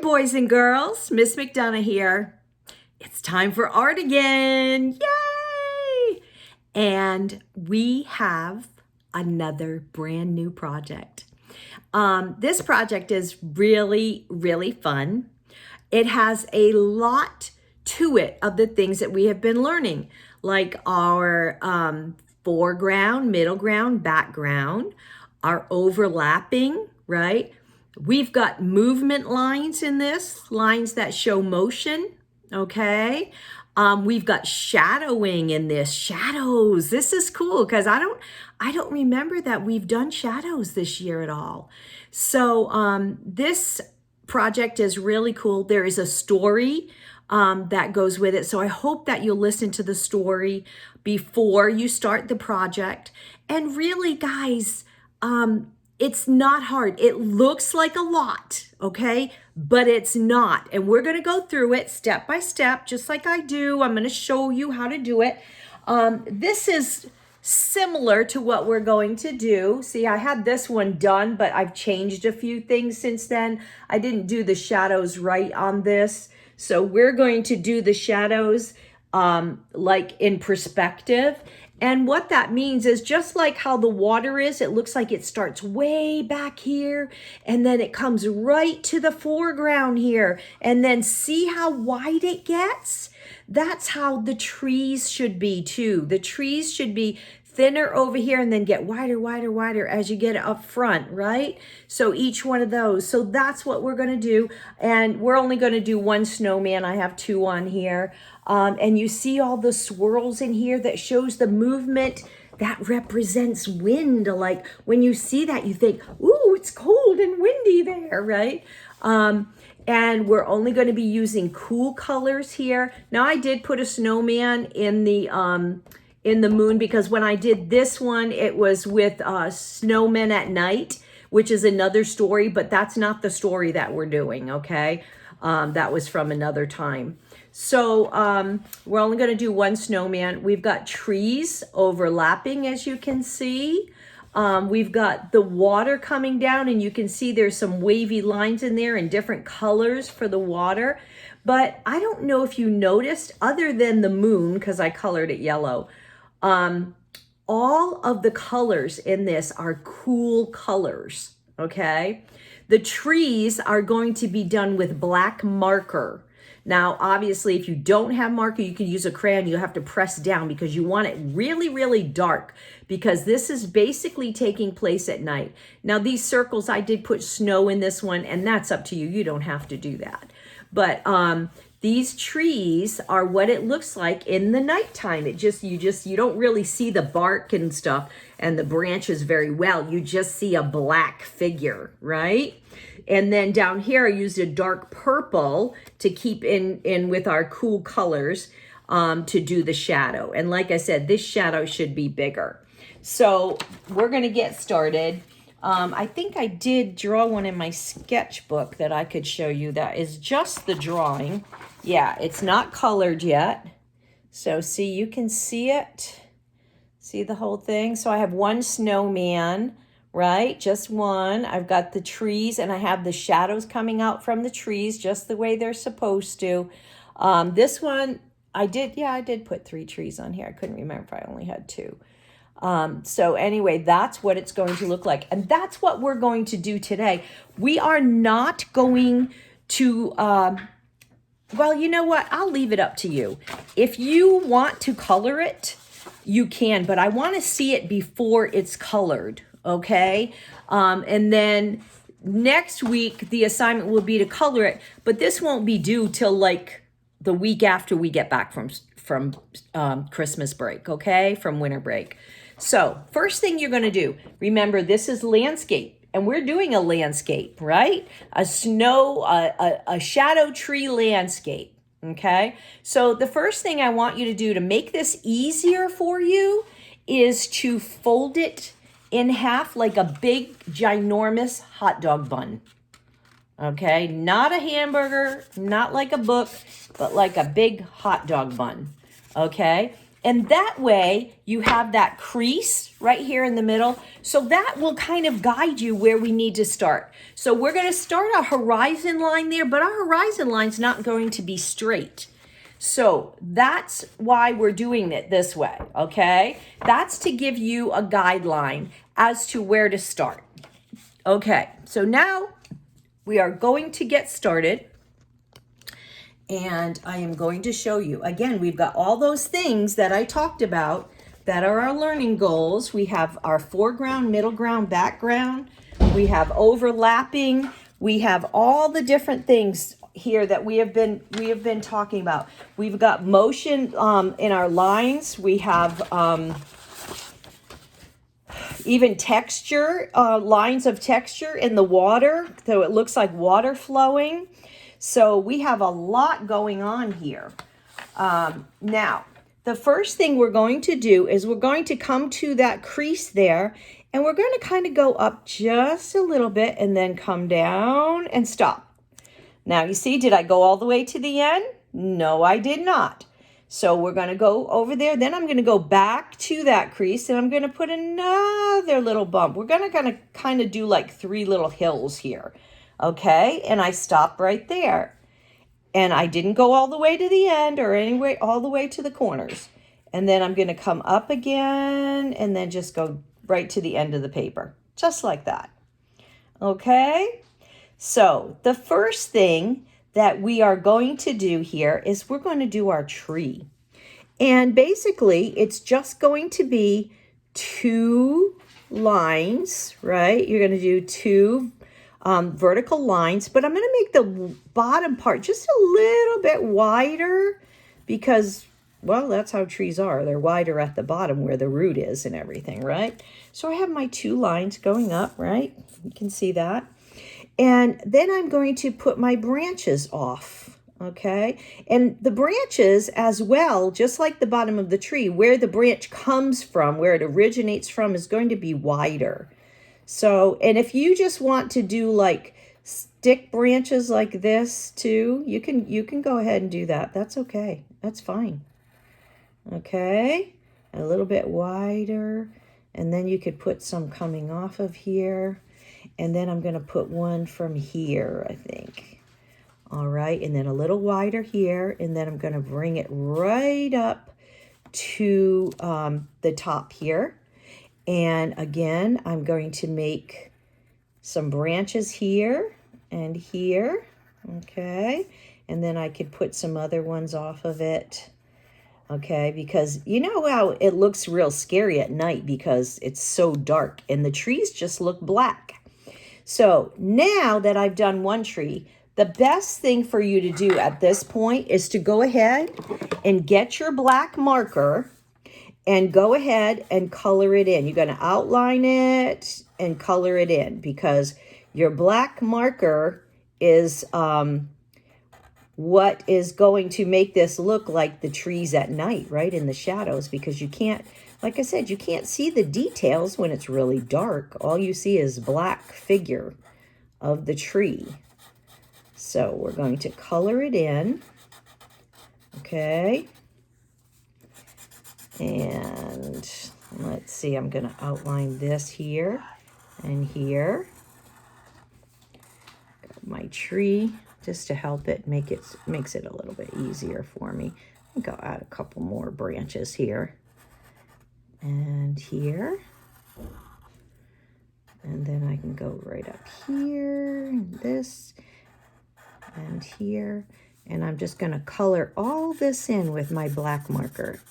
boys and girls. Miss McDonough here. It's time for art again. Yay! And we have another brand new project. This project is really, really fun. It has a lot to it of the things that we have been learning, like our foreground, middle ground, background, our overlapping, right? We've got movement lines in this, lines that show motion, okay? We've got shadowing in this, shadows. This is cool because I don't remember that we've done shadows this year at all. So this project is really cool. There is a story that goes with it. So I hope that you'll listen to the story before you start the project. And really, guys, it's not hard. It looks like a lot, okay? But it's not. And we're going to go through it step by step, just like I do. I'm going to show you how to do it. This is similar to what we're going to do. See, I had this one done, but I've changed a few things since then. I didn't do the shadows right on this. So we're going to do the shadows like in perspective. And what that means is just like how the water is, it looks like it starts way back here and then it comes right to the foreground here. And then see how wide it gets? That's how the trees should be too. The trees should be thinner over here and then get wider, wider, wider as you get up front, right? So each one of those. So that's what we're going to do. And we're only going to do one snowman. I have two on here. And you see all the swirls in here that shows the movement that represents wind. Like when you see that, you think, ooh, it's cold and windy there, right? And we're only going to be using cool colors here. Now I did put a snowman in the moon because when I did this one, it was with snowmen at night, which is another story, but that's not the story that we're doing, okay? That was from another time. So we're only going to do one snowman. We've got trees overlapping, as you can see. We've got the water coming down, and you can see there's some wavy lines in there and different colors for the water. But I don't know if you noticed, other than the moon, because I colored it yellow, all of the colors in this are cool colors, okay? The trees are going to be done with black marker. Now, obviously, if you don't have marker, you can use a crayon. You have to press down because you want it really, really dark because this is basically taking place at night. Now, these circles, I did put snow in this one, and that's up to you. You don't have to do that. But these trees are what it looks like in the nighttime. You don't really see the bark and stuff and the branches very well. You just see a black figure, right? And then down here, I used a dark purple to keep in with our cool colors to do the shadow. And like I said, this shadow should be bigger. So we're going to get started. I think I did draw one in my sketchbook that I could show you that is just the drawing. Yeah, it's not colored yet. So see, you can see it. See the whole thing? So I have one snowman, right? Just one. I've got the trees and I have the shadows coming out from the trees just the way they're supposed to. This one, I did put 3 trees on here. I couldn't remember if I only had 2. So anyway, that's what it's going to look like. And that's what we're going to do today. We are not going to, well, you know what? I'll leave it up to you. If you want to color it, you can, but I want to see it before it's colored, okay? And then next week, the assignment will be to color it, but this won't be due till like the week after we get back from Christmas break, okay? From winter break. So first thing you're going to do, remember this is landscape. And we're doing a landscape, right? A shadow tree landscape, okay? So the first thing I want you to do to make this easier for you is to fold it in half like a big, ginormous hot dog bun, okay? Not a hamburger, not like a book, but like a big hot dog bun, okay? And that way you have that crease right here in the middle. So that will kind of guide you where we need to start. So we're going to start a horizon line there, but our horizon line's not going to be straight. So that's why we're doing it this way, okay? That's to give you a guideline as to where to start. Okay, so now we are going to get started. And I am going to show you. Again, we've got all those things that I talked about that are our learning goals. We have our foreground, middle ground, background. We have overlapping. We have all the different things here that we have been talking about. We've got motion in our lines. We have even texture, lines of texture in the water, so it looks like water flowing. So we have a lot going on here. Now, the first thing we're going to do is we're going to come to that crease there, and we're going to kind of go up just a little bit and then come down and stop. Now, you see, did I go all the way to the end? No, I did not. So we're going to go over there. Then I'm going to go back to that crease, and I'm going to put another little bump. We're going to kind of do like 3 little hills here. Okay, and I stop right there. And I didn't go all the way to the end or anyway all the way to the corners. And then I'm going to come up again and then just go right to the end of the paper. Just like that. Okay, so the first thing that we are going to do here is we're going to do our tree. And basically, it's just going to be 2 lines, right? You're going to do 2 vertical lines, but I'm going to make the bottom part just a little bit wider because, well, that's how trees are. They're wider at the bottom where the root is and everything, right? So I have my 2 lines going up, right? You can see that. And then I'm going to put my branches off, okay? And the branches as well, just like the bottom of the tree, where the branch comes from, where it originates from, is going to be wider. So, and if you just want to do like stick branches like this too, you can go ahead and do that. That's okay. That's fine. Okay, a little bit wider, and then you could put some coming off of here, and then I'm going to put one from here, I think. All right, and then a little wider here, and then I'm going to bring it right up to the top here. And again, I'm going to make some branches here and here, okay? And then I could put some other ones off of it, okay? Because you know how it looks real scary at night because it's so dark and the trees just look black. So now that I've done one tree, the best thing for you to do at this point is to go ahead and get your black marker and go ahead and color it in. You're going to outline it and color it in because your black marker is what is going to make this look like the trees at night, right, in the shadows, because you can't, like I said, you can't see the details when it's really dark. All you see is black figure of the tree. So we're going to color it in, okay? And let's see, I'm going to outline this here and here. Got my tree just to help it makes it a little bit easier for me. I think I'll add a couple more branches here and here. And then I can go right up here and this and here. And I'm just going to color all this in with my black marker.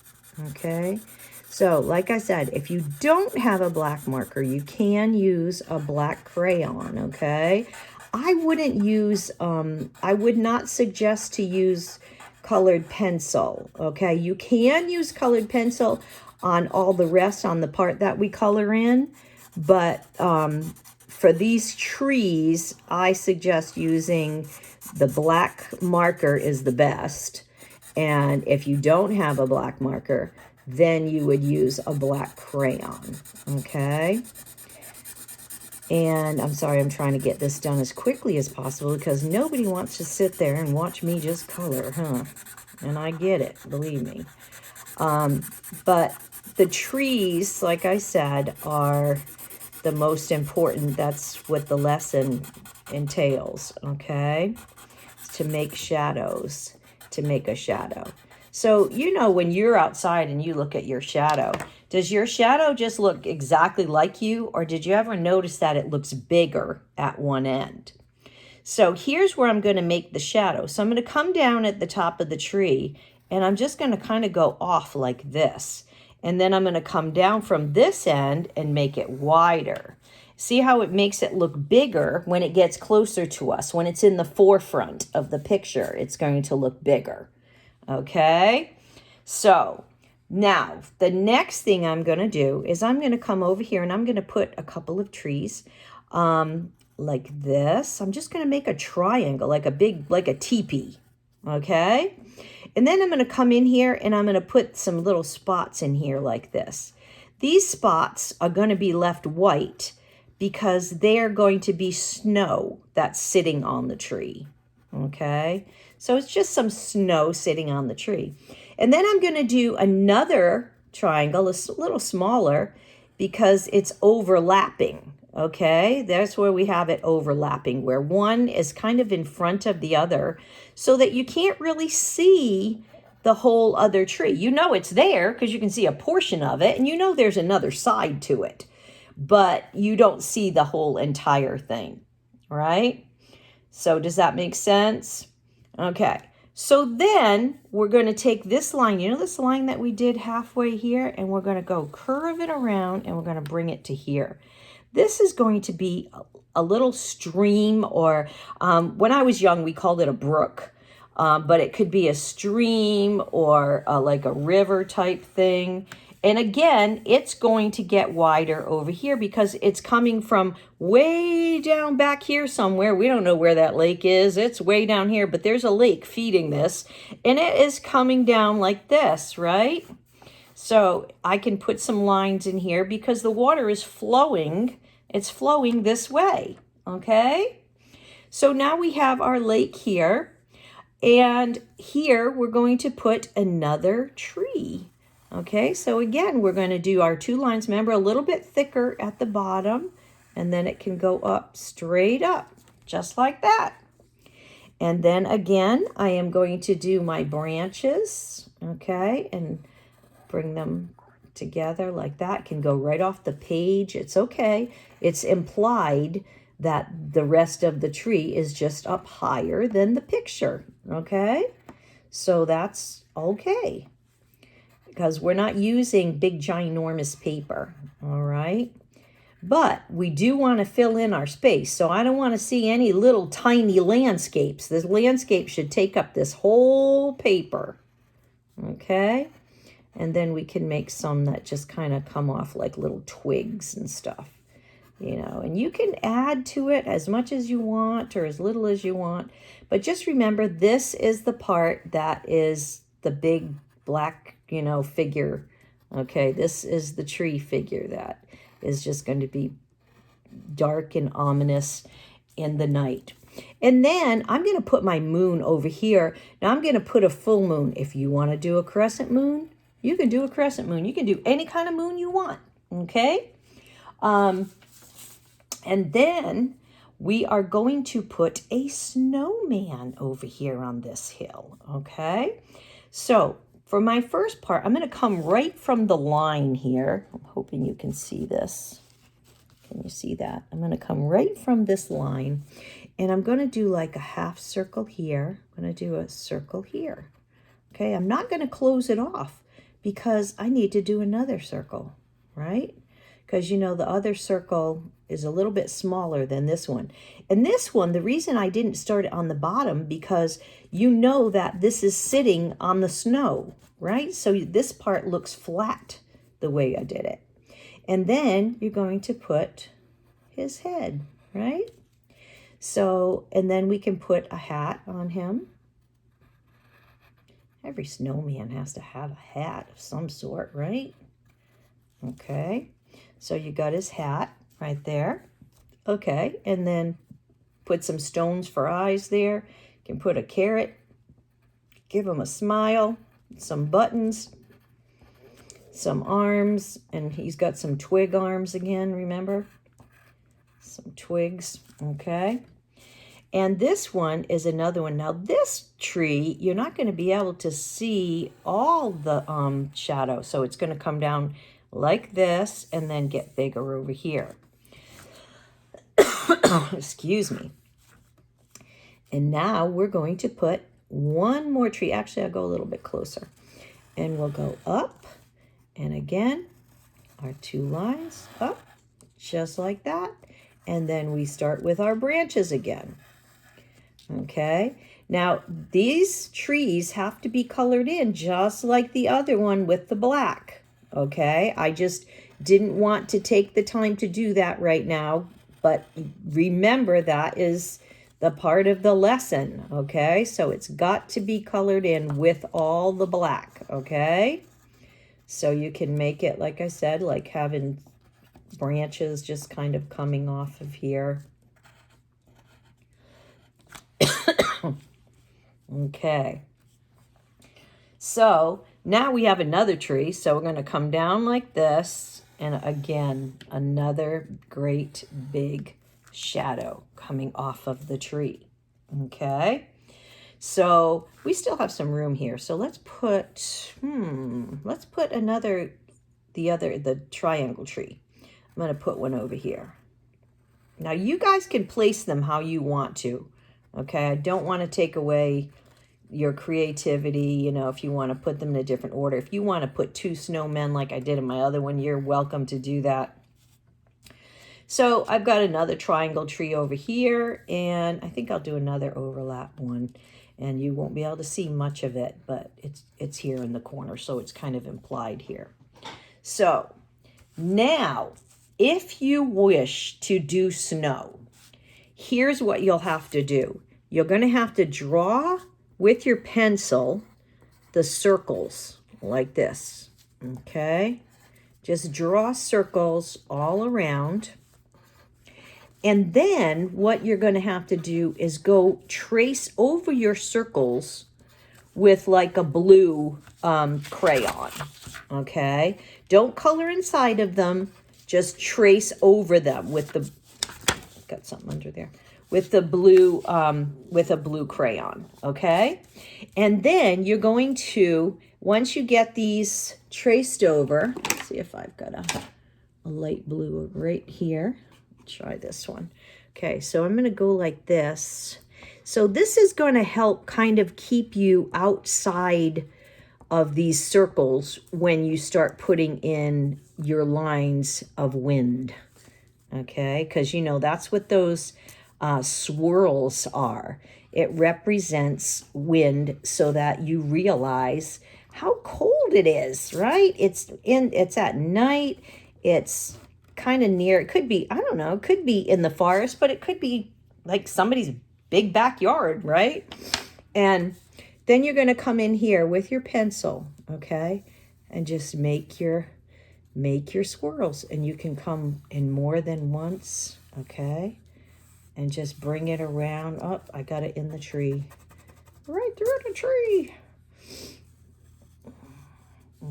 Okay, so like I said, if you don't have a black marker, you can use a black crayon, okay? I would not suggest to use colored pencil, okay? You can use colored pencil on all the rest, on the part that we color in, but for these trees, I suggest using the black marker is the best. And if you don't have a black marker, then you would use a black crayon, okay? And I'm sorry, I'm trying to get this done as quickly as possible because nobody wants to sit there and watch me just color, huh? And I get it, believe me. But the trees, like I said, are the most important. That's what the lesson entails, okay? To make shadows, to make a shadow. So, you know, when you're outside and you look at your shadow, does your shadow just look exactly like you, or did you ever notice that it looks bigger at one end? So here's where I'm going to make the shadow. So I'm going to come down at the top of the tree, and I'm just going to kind of go off like this. And then I'm going to come down from this end and make it wider. See how it makes it look bigger when it gets closer to us. When it's in the forefront of the picture, it's going to look bigger. Okay? So now the next thing I'm going to do is I'm going to come over here and I'm going to put a couple of trees like this. I'm just going to make a triangle, like a teepee. Okay? And then I'm going to come in here and I'm going to put some little spots in here like this. These spots are going to be left white because they're going to be snow that's sitting on the tree. Okay? So it's just some snow sitting on the tree. And then I'm going to do another triangle, a little smaller, because it's overlapping. Okay? That's where we have it overlapping, where one is kind of in front of the other so that you can't really see the whole other tree. You know it's there because you can see a portion of it, and you know there's another side to it, but you don't see the whole entire thing, right? So does that make sense? Okay, so then we're going to take this line, you know this line that we did halfway here, and we're going to go curve it around and we're going to bring it to here. This is going to be a little stream, or when I was young, we called it a brook. But it could be a stream or like a river type thing. And again, it's going to get wider over here because it's coming from way down back here somewhere. We don't know where that lake is. It's way down here, but there's a lake feeding this. And it is coming down like this, right? So I can put some lines in here because the water is flowing. It's flowing this way, okay? So now we have our lake here. And here we're going to put another tree. Okay, so again, we're going to do our two lines. Remember, a little bit thicker at the bottom, and then it can go up, straight up, just like that. And then again, I am going to do my branches, okay, and bring them together like that. Can go right off the page. It's okay. It's implied that the rest of the tree is just up higher than the picture, okay? So that's okay, because we're not using big, ginormous paper, all right? But we do want to fill in our space, so I don't want to see any little tiny landscapes. This landscape should take up this whole paper, okay? And then we can make some that just kind of come off like little twigs and stuff. You know, and you can add to it as much as you want or as little as you want. But just remember, this is the part that is the big black, you know, figure. Okay, this is the tree figure that is just going to be dark and ominous in the night. And then I'm going to put my moon over here. Now I'm going to put a full moon. If you want to do a crescent moon, you can do a crescent moon. You can do any kind of moon you want. Okay? And then we are going to put a snowman over here on this hill, okay? So for my first part, I'm going to come right from the line here. I'm hoping you can see this. Can you see that? I'm going to come right from this line, and I'm going to do like a half circle here. I'm going to do a circle here, okay? I'm not going to close it off because I need to do another circle, right? Because, you know, the other circle is a little bit smaller than this one. And this one, the reason I didn't start it on the bottom, because you know that this is sitting on the snow, right? So this part looks flat the way I did it. And then you're going to put his head, right? So, and then we can put a hat on him. Every snowman has to have a hat of some sort, right? Okay. So you got his hat right there. Okay, and then put some stones for eyes there. You can put a carrot, give him a smile, some buttons. some arms, and he's got some twig arms again, remember? Some twigs, okay? And this one is another one. Now this tree, you're not going to be able to see all the shadow, so it's going to come down like this and then get bigger over here. Excuse me. And now we're going to put one more tree. Actually, I'll go a little bit closer. And we'll go up. And again, our 2 lines up, just like that. And then we start with our branches again. Okay. Now, these trees have to be colored in just like the other one with the black. Okay. I just didn't want to take the time to do that right now. But remember, that is the part of the lesson, okay? So it's got to be colored in with all the black, okay? So you can make it, like I said, like having branches just kind of coming off of here. Okay. So now we have another tree. So we're going to come down like this. And again, another great big shadow coming off of the tree. Okay. So we still have some room here. So let's put, another, the triangle tree. I'm going to put one over here. Now you guys can place them how you want to. Okay. I don't want to take away your creativity, you know, if you want to put them in a different order. If you want to put 2 snowmen like I did in my other one, you're welcome to do that. So I've got another triangle tree over here, and I think I'll do another overlap one, and you won't be able to see much of it, but it's here in the corner, so it's kind of implied here. So now, if you wish to do snow, here's what you'll have to do. You're going to have to draw with your pencil the circles like this, okay? Just draw circles all around. And then what you're going to have to do is go trace over your circles with like a blue crayon, okay? Don't color inside of them, just trace over them with the, got something under there, with the blue, with a blue crayon, okay? And then you're going to, once you get these traced over, let's see if I've got a light blue right here. Try this one. Okay, so I'm going to go like this. So this is going to help kind of keep you outside of these circles when you start putting in your lines of wind. Okay, because you know that's what those swirls are. It represents wind so that you realize how cold it is, right? It's at night. It's kind of near, it could be, I don't know, it could be in the forest, but it could be like somebody's big backyard, right? And then you're going to come in here with your pencil, okay? And just make your swirls, and you can come in more than once, okay? And just bring it around. Oh, I got it in the tree. Right through the tree.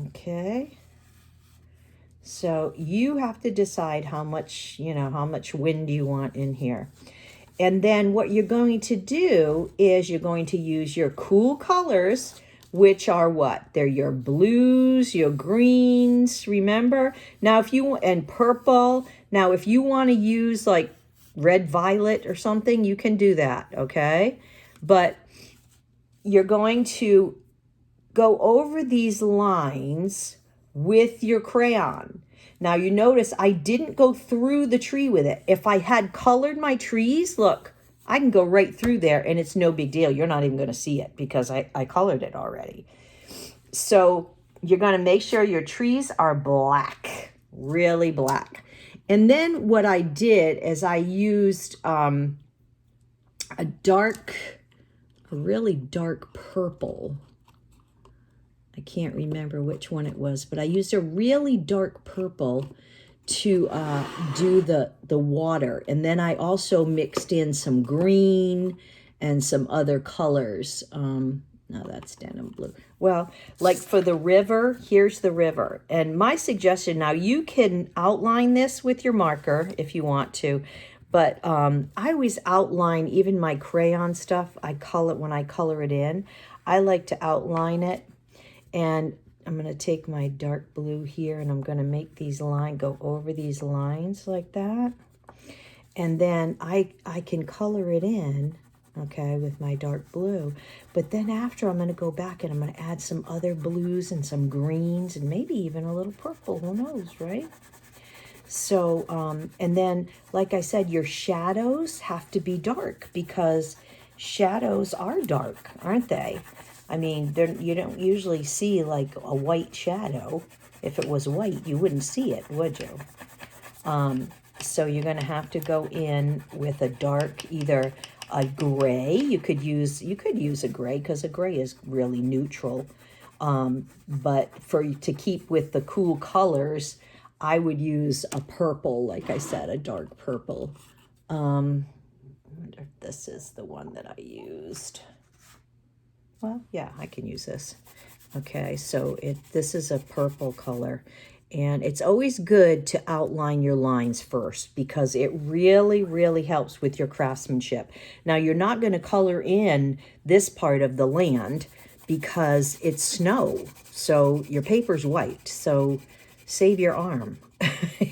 Okay. So you have to decide how much, how much wind you want in here. And then what you're going to do is you're going to use your cool colors, which are what? They're your blues, your greens, remember? Now, and purple. Now, if you want to use like red violet or something, you can do that, okay? But you're going to go over these lines with your crayon. Now you notice I didn't go through the tree with it. If I had colored my trees, look, I can go right through there and it's no big deal. You're not even going to see it because I colored it already. So you're going to make sure your trees are black, really black. And then what I did is I used a really dark purple. I can't remember which one it was, but I used a really dark purple to do the water. And then I also mixed in some green and some other colors No, that's denim blue. Well, like for the river, here's the river. And my suggestion, now you can outline this with your marker if you want to, but I always outline even my crayon stuff. When I color it in, I like to outline it. And I'm going to take my dark blue here and I'm going to make these lines, go over these lines like that. And then I can color it in, okay, with my dark blue. But then after, I'm going to go back and I'm going to add some other blues and some greens and maybe even a little purple. Who knows, right? So, and then, like I said, your shadows have to be dark because shadows are dark, aren't they? I mean, you don't usually see like a white shadow. If it was white, you wouldn't see it, would you? So you're going to have to go in with a dark, either a gray. You could use a gray because a gray is really neutral. But to keep with the cool colors, I would use a purple, like I said, a dark purple. I wonder if this is the one that I used. Well, yeah, I can use this. Okay, so this is a purple color. And it's always good to outline your lines first because it really, really helps with your craftsmanship. Now, you're not going to color in this part of the land because it's snow. So your paper's white. So save your arm.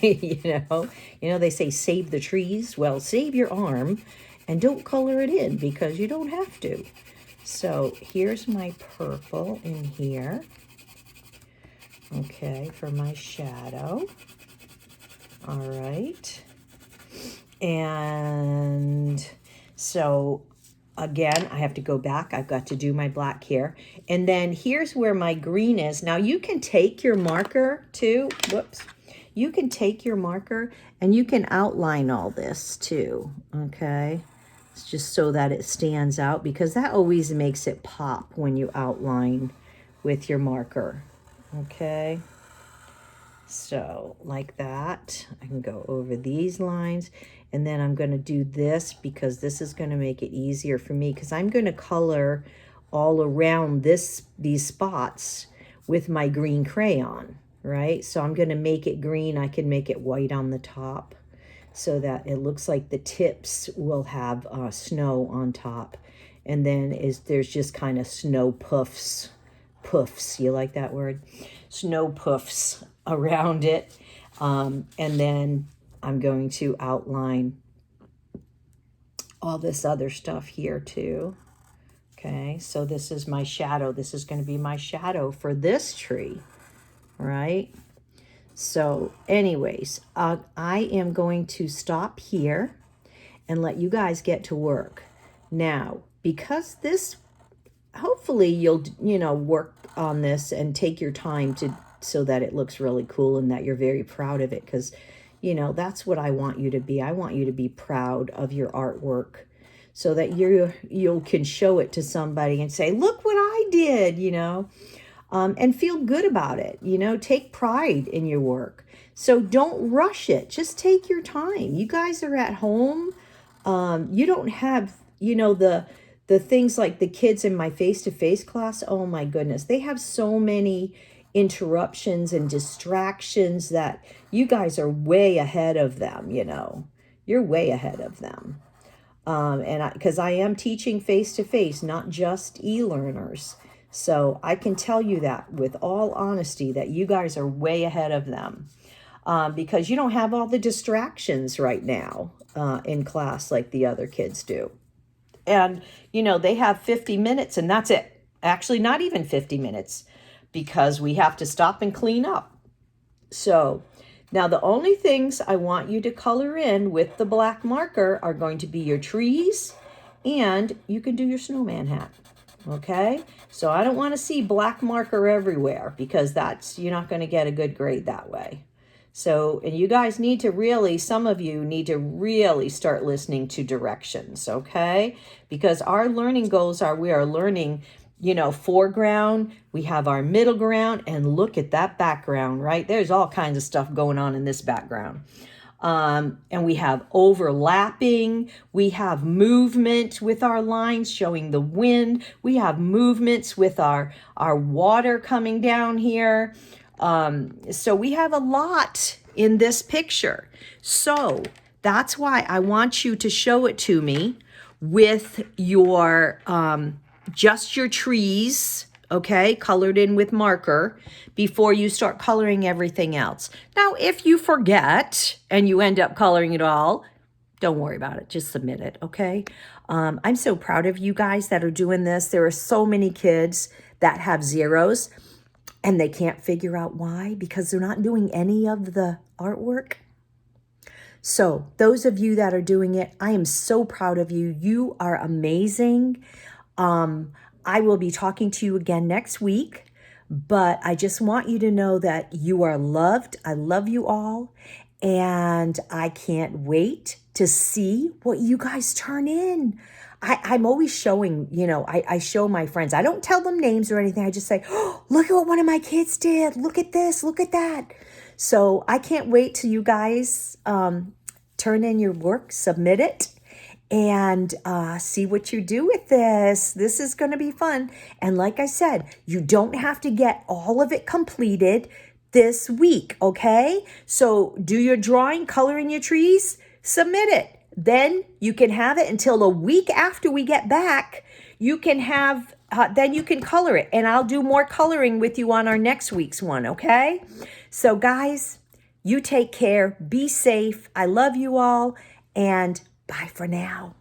You know, they say save the trees. Well, save your arm and don't color it in because you don't have to. So here's my purple in here. Okay, for my shadow. All right. And so again, I have to go back. I've got to do my black here. And then here's where my green is. Now you can take your marker too. Whoops. You can take your marker and you can outline all this too. Okay. It's just so that it stands out because that always makes it pop when you outline with your marker. Okay, so like that, I can go over these lines and then I'm going to do this because this is going to make it easier for me because I'm going to color all around these spots with my green crayon, right? So I'm going to make it green. I can make it white on the top so that it looks like the tips will have snow on top. And then there's just kind of snow puffs, you like that word? Snow puffs around it. And then I'm going to outline all this other stuff here too. Okay, so this is my shadow. This is going to be my shadow for this tree, right? So anyways, I am going to stop here and let you guys get to work. Now, because this, hopefully you'll, work on this and take your time so that it looks really cool and that you're very proud of it. Because, that's what I want you to be. I want you to be proud of your artwork so that you can show it to somebody and say, look what I did, and feel good about it. Take pride in your work. So don't rush it. Just take your time. You guys are at home. You don't have, the things like the kids in my face-to-face class. Oh my goodness. They have so many interruptions and distractions that you guys are way ahead of them, You're way ahead of them. Because I am teaching face-to-face, not just e-learners. So I can tell you that with all honesty that you guys are way ahead of them because you don't have all the distractions right now in class like the other kids do. And, they have 50 minutes and that's it. Actually, not even 50 minutes because we have to stop and clean up. So now the only things I want you to color in with the black marker are going to be your trees and you can do your snowman hat. Okay, so I don't want to see black marker everywhere because you're not going to get a good grade that way. So, and you guys need to really, some of you need to really start listening to directions, okay? Because our learning goals we are learning, foreground, we have our middle ground, and look at that background, right? There's all kinds of stuff going on in this background. And we have overlapping. We have movement with our lines showing the wind. We have movements with our water coming down here. So we have a lot in this picture. So that's why I want you to show it to me with your, just your trees, okay, colored in with marker before you start coloring everything else. Now, if you forget and you end up coloring it all, don't worry about it. Just submit it, okay? I'm so proud of you guys that are doing this. There are so many kids that have zeros and they can't figure out why because they're not doing any of the artwork. So those of you that are doing it, I am so proud of you. You are amazing. I will be talking to you again next week, but I just want you to know that you are loved. I love you all, and I can't wait to see what you guys turn in. I'm always showing, I show my friends. I don't tell them names or anything. I just say, oh, look at what one of my kids did. Look at this. Look at that. So I can't wait till you guys turn in your work, submit it, and see what you do with this. This is going to be fun. And like I said, you don't have to get all of it completed this week, okay? So do your drawing, color in your trees, submit it. Then you can have it until a week after we get back. You can have, then you can color it. And I'll do more coloring with you on our next week's one, okay? So guys, you take care. Be safe. I love you all. And bye for now.